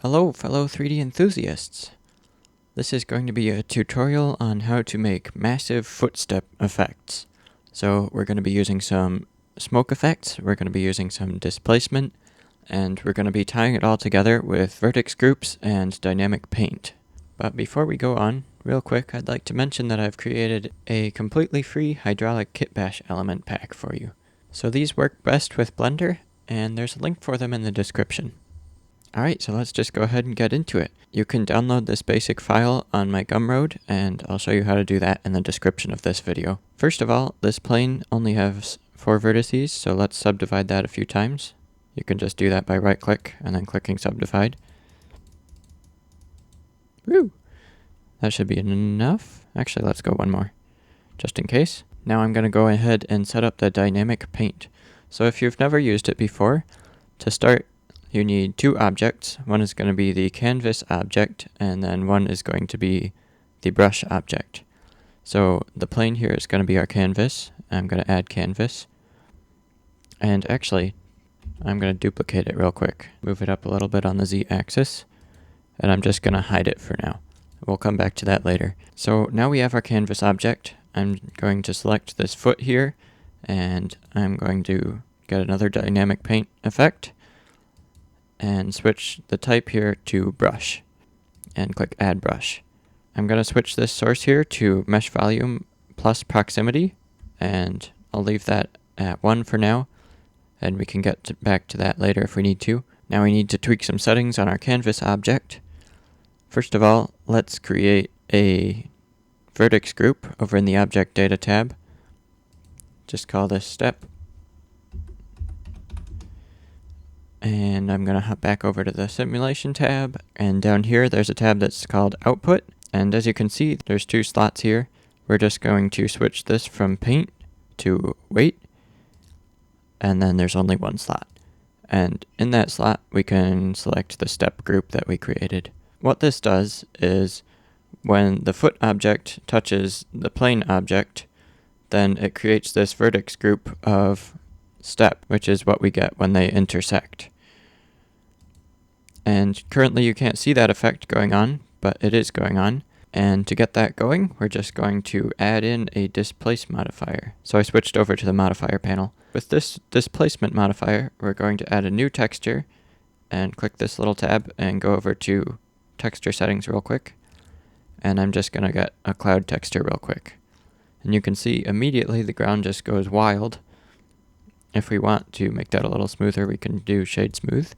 Hello fellow 3D enthusiasts! This is going to be a tutorial on how to make massive footstep effects. So we're going to be using some smoke effects, we're going to be using some displacement, and we're going to be tying it all together with vertex groups and dynamic paint. But before we go on, real quick, I'd like to mention that I've created a completely free hydraulic kit bash element pack for you. So these work best with Blender, and there's a link for them in the description. Alright, so let's just go ahead and get into it. You can download this basic file on my Gumroad, and I'll show you how to do that in the description of this video. First of all, this plane only has 4 vertices, so let's subdivide that a few times. You can just do that by right-click and then clicking subdivide. Woo! That should be enough. Actually, let's go one more, just in case. Now I'm going to go ahead and set up the dynamic paint. So if you've never used it before, to start, you need 2 objects. One is going to be the canvas object, and then one is going to be the brush object. So the plane here is going to be our canvas. I'm going to add canvas. And actually, I'm going to duplicate it real quick. Move it up a little bit on the Z-axis. And I'm just going to hide it for now. We'll come back to that later. So now we have our canvas object. I'm going to select this foot here, and I'm going to get another dynamic paint effect and switch the type here to brush and click add brush. I'm going to switch this source here to mesh volume plus proximity, and I'll leave that at 1 for now, and we can get back to that later if we need to. Now we need to tweak some settings on our canvas object. First of all, let's create a vertex group over in the object data tab. Just call this step. And I'm going to hop back over to the simulation tab, and down here there's a tab that's called output, and as you can see there's 2 slots here. We're just going to switch this from paint to weight, and then there's only 1 slot. And in that slot we can select the step group that we created. What this does is when the foot object touches the plane object, then it creates this vertex group of step, which is what we get when they intersect. And currently you can't see that effect going on, but it is going on. And to get that going, we're just going to add in a displace modifier. So I switched over to the modifier panel. With this displacement modifier, we're going to add a new texture and click this little tab and go over to texture settings real quick. And I'm just going to get a cloud texture real quick. And you can see immediately the ground just goes wild. If we want to make that a little smoother, we can do shade smooth.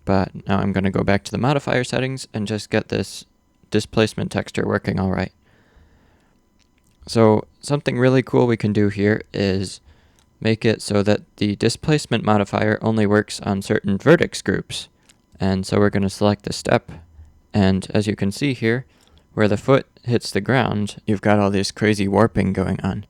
But now I'm going to go back to the modifier settings and just get this displacement texture working all right. So something really cool we can do here is make it so that the displacement modifier only works on certain vertex groups. And so we're going to select the step, and as you can see here, where the foot hits the ground, you've got all this crazy warping going on.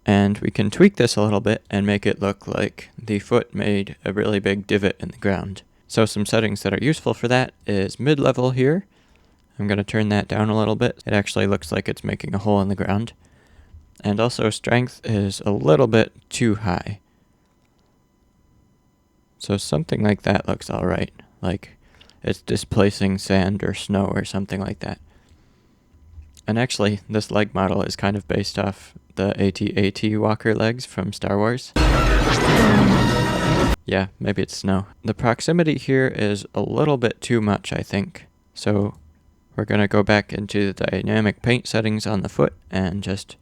And we can tweak this a little bit and make it look like the foot made a really big divot in the ground. So some settings that are useful for that is mid-level here. I'm going to turn that down a little bit. It actually looks like it's making a hole in the ground. And also strength is a little bit too high. So something like that looks alright. Like it's displacing sand or snow or something like that. And actually, this leg model is kind of based off the AT-AT walker legs from Star Wars. Yeah, maybe it's snow. The proximity here is a little bit too much, I think. So we're going to go back into the dynamic paint settings on the foot and just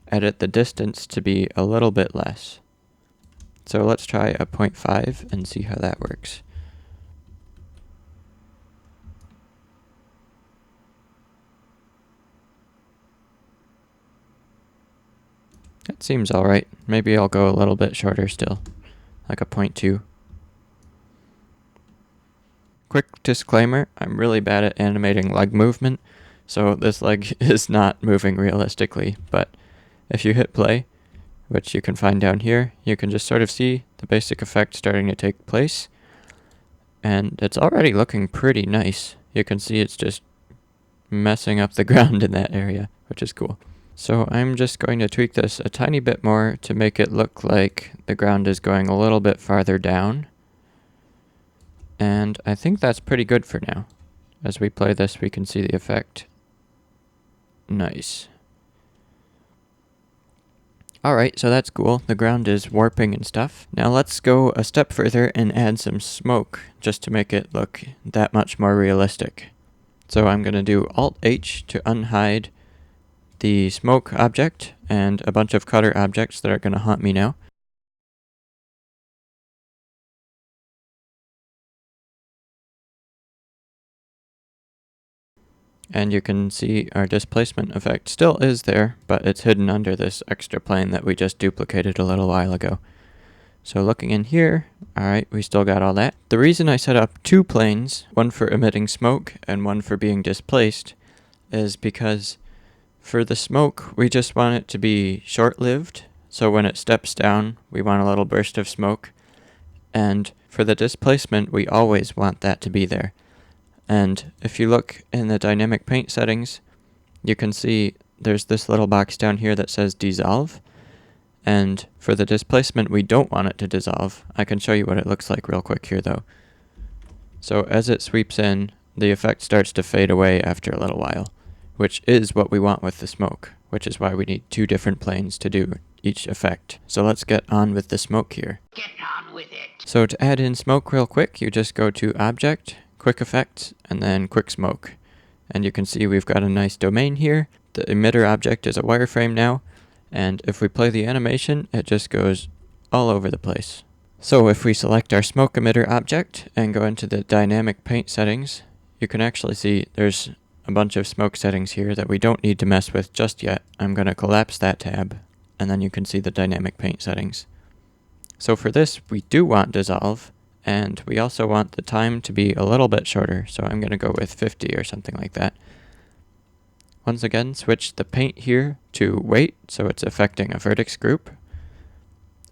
edit the distance to be a little bit less. So let's try a 0.5 and see how that works. That seems alright. Maybe I'll go a little bit shorter still, like a 0.2. Quick disclaimer, I'm really bad at animating leg movement, so this leg is not moving realistically, but if you hit play, which you can find down here, you can just sort of see the basic effect starting to take place, and it's already looking pretty nice. You can see it's just messing up the ground in that area, which is cool. So I'm just going to tweak this a tiny bit more to make it look like the ground is going a little bit farther down. And I think that's pretty good for now. As we play this, we can see the effect. Nice. Alright, so that's cool. The ground is warping and stuff. Now let's go a step further and add some smoke, just to make it look that much more realistic. So I'm going to do Alt-H to unhide the smoke object and a bunch of cutter objects that are going to haunt me now. And you can see our displacement effect still is there, but it's hidden under this extra plane that we just duplicated a little while ago. So looking in here, alright, we still got all that. The reason I set up two planes, one for emitting smoke and one for being displaced, is because for the smoke, we just want it to be short-lived. So when it steps down, we want a little burst of smoke. And for the displacement, we always want that to be there. And if you look in the dynamic paint settings, you can see there's this little box down here that says dissolve. And for the displacement, we don't want it to dissolve. I can show you what it looks like real quick here though. So as it sweeps in, the effect starts to fade away after a little while, which is what we want with the smoke, which is why we need two different planes to do each effect. So let's get on with the smoke here. Get on with it. So to add in smoke real quick, you just go to Object, Quick Effects, and then Quick Smoke. And you can see we've got a nice domain here. The emitter object is a wireframe now, and if we play the animation, it just goes all over the place. So if we select our smoke emitter object and go into the dynamic paint settings, you can actually see there's a bunch of smoke settings here that we don't need to mess with just yet. I'm going to collapse that tab, and then you can see the dynamic paint settings. So for this, we do want dissolve, and we also want the time to be a little bit shorter, so I'm going to go with 50 or something like that. Once again, switch the paint here to weight, so it's affecting a vertex group,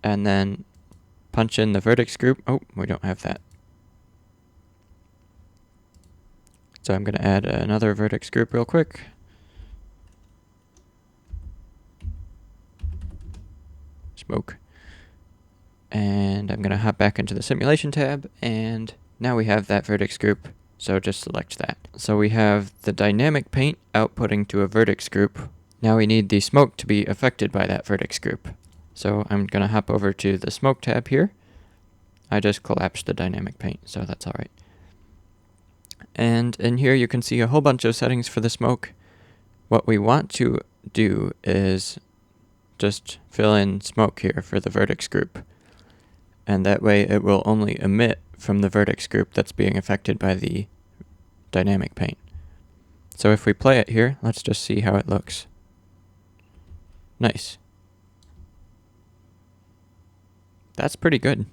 and then punch in the vertex group. Oh, we don't have that. So I'm going to add another vertex group real quick. Smoke. And I'm going to hop back into the simulation tab, and now we have that vertex group, so just select that. So we have the dynamic paint outputting to a vertex group. Now we need the smoke to be affected by that vertex group. So I'm going to hop over to the smoke tab here. I just collapsed the dynamic paint, so that's alright. And in here you can see a whole bunch of settings for the smoke. What we want to do is just fill in smoke here for the vertex group. And that way it will only emit from the vertex group that's being affected by the dynamic paint. So if we play it here, let's just see how it looks. Nice. That's pretty good.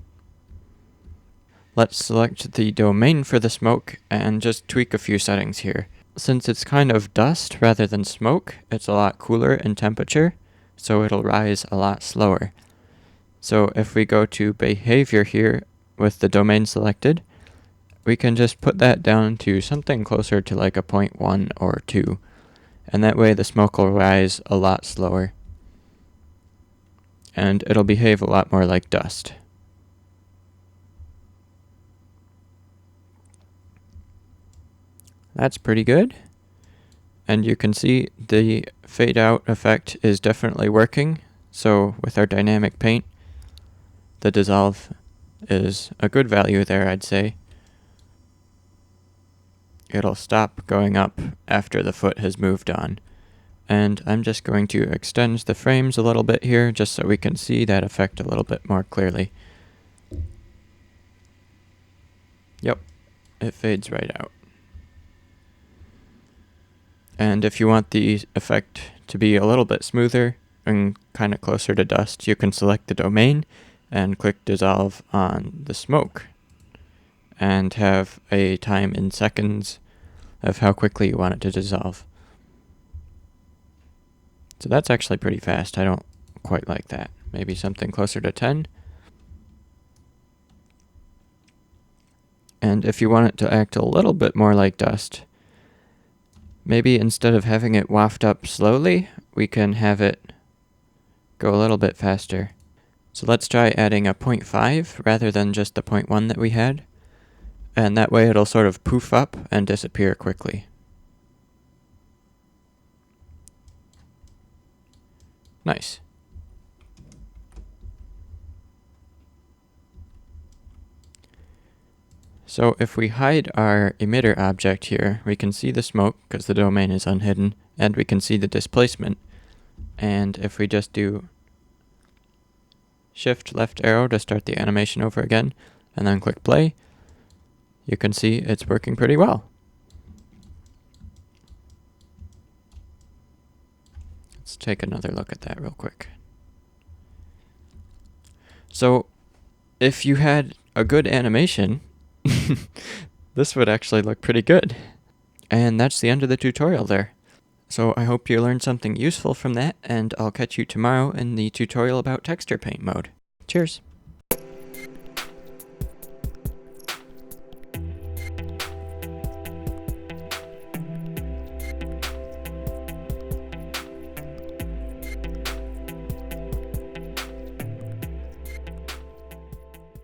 Let's select the domain for the smoke and just tweak a few settings here. Since it's kind of dust rather than smoke, it's a lot cooler in temperature, so it'll rise a lot slower. So if we go to behavior here with the domain selected, we can just put that down to something closer to like a 0.1 or 2. And that way the smoke will rise a lot slower. And it'll behave a lot more like dust. That's pretty good. And you can see the fade out effect is definitely working. So with our dynamic paint, the dissolve is a good value there, I'd say. It'll stop going up after the foot has moved on. And I'm just going to extend the frames a little bit here just so we can see that effect a little bit more clearly. Yep, it fades right out. And if you want the effect to be a little bit smoother and kind of closer to dust, you can select the domain and click dissolve on the smoke and have a time in seconds of how quickly you want it to dissolve. So that's actually pretty fast. I don't quite like that. Maybe something closer to 10. And if you want it to act a little bit more like dust, maybe instead of having it waft up slowly, we can have it go a little bit faster. So let's try adding a 0.5 rather than just the 0.1 that we had. and that way it'll sort of poof up and disappear quickly. Nice. So if we hide our emitter object here, we can see the smoke because the domain is unhidden, and we can see the displacement. And if we just do shift left arrow to start the animation over again, and then click play, you can see it's working pretty well. Let's take another look at that real quick. So if you had a good animation, this would actually look pretty good. And that's the end of the tutorial there. So I hope you learned something useful from that, and I'll catch you tomorrow in the tutorial about texture paint mode. Cheers!